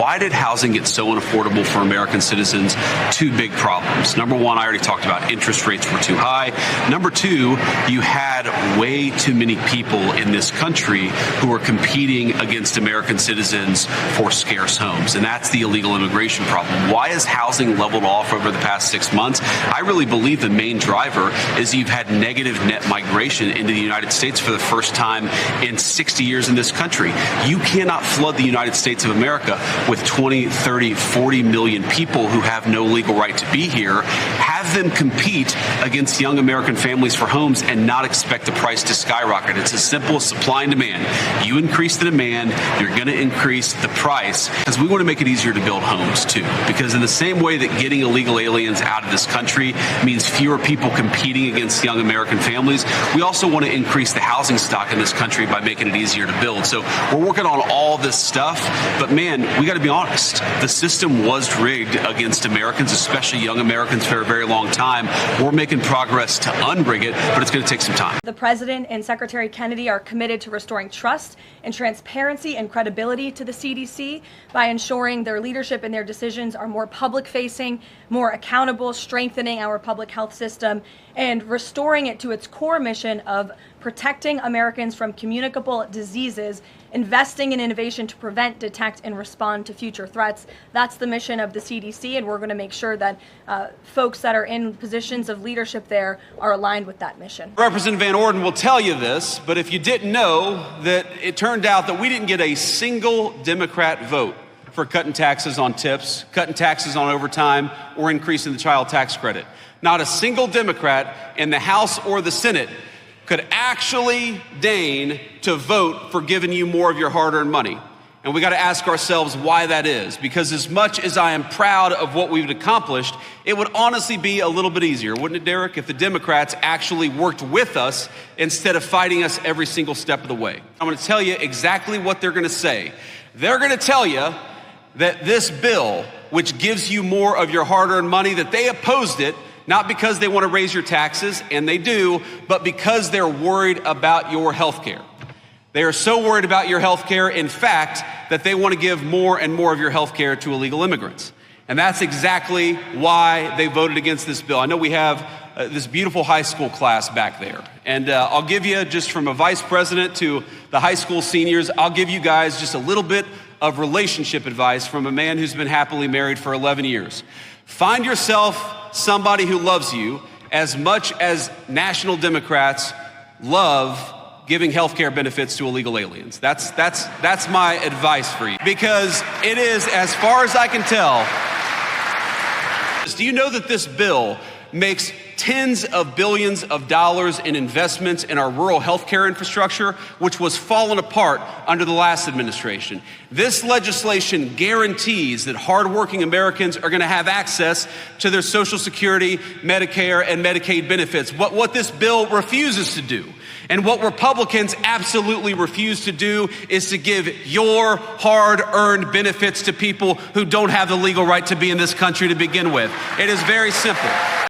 why did housing get so unaffordable for American citizens? Two big problems. Number one, I already talked about, interest rates were too high. Number two, you had way too many people in this country who are competing against American citizens for scarce homes. And that's the illegal immigration problem. Why has housing leveled off over the past 6 months? I really believe the main driver is you've had negative net migration into the United States for the first time in 60 years in this country. You cannot flood the United States of America with 20, 30, 40 million people who have no legal right to be here, have them compete against young American families for homes and not expect the price to skyrocket. It's as simple as supply and demand. You increase the demand, you're going to increase the price, because we want to make it easier to build homes too. Because in the same way that getting illegal aliens out of this country means fewer people competing against young American families, we also want to increase the housing stock in this country by making it easier to build. So we're working on all this stuff, but man, we got to be honest. The system was rigged against Americans, especially young Americans, for a very long time. We're making progress to unrig it, but it's going to take some time. The President and Secretary Kennedy are committed to restoring trust and transparency and credibility to the CDC by ensuring their leadership and their decisions are more public-facing, more accountable, strengthening our public health system, and restoring it to its core mission of protecting Americans from communicable diseases, investing in innovation to prevent, detect, and respond to future threats. That's the mission of the CDC, and we're going to make sure that folks that are in positions of leadership there are aligned with that mission. Representative Van Orden will tell you this, but if you didn't know, that it turned out that we didn't get a single Democrat vote for cutting taxes on tips, cutting taxes on overtime, or increasing the child tax credit. Not a single Democrat in the House or the Senate could actually deign to vote for giving you more of your hard-earned money. And we got to ask ourselves why that is. Because as much as I am proud of what we've accomplished, it would honestly be a little bit easier, wouldn't it, Derek, if the Democrats actually worked with us instead of fighting us every single step of the way. I'm going to tell you exactly what they're going to say. They're going to tell you that this bill, which gives you more of your hard-earned money, that they opposed it, not because they want to raise your taxes, and they do, but because they're worried about your health care. They are so worried about your health care, in fact, that they want to give more and more of your health care to illegal immigrants. And that's exactly why they voted against this bill. I know we have this beautiful high school class back there. And I'll give you, just from a vice president to the high school seniors, I'll give you guys just a little bit of relationship advice from a man who's been happily married for 11 years. Find yourself somebody who loves you as much as national Democrats love giving health care benefits to illegal aliens. That's my advice for you. Because it is, as far as I can tell, do you know that this bill makes tens of billions of dollars in investments in our rural healthcare infrastructure, which was falling apart under the last administration? This legislation guarantees that hardworking Americans are going to have access to their Social Security, Medicare, and Medicaid benefits. What this bill refuses to do, and what Republicans absolutely refuse to do, is to give your hard-earned benefits to people who don't have the legal right to be in this country to begin with. It is very simple.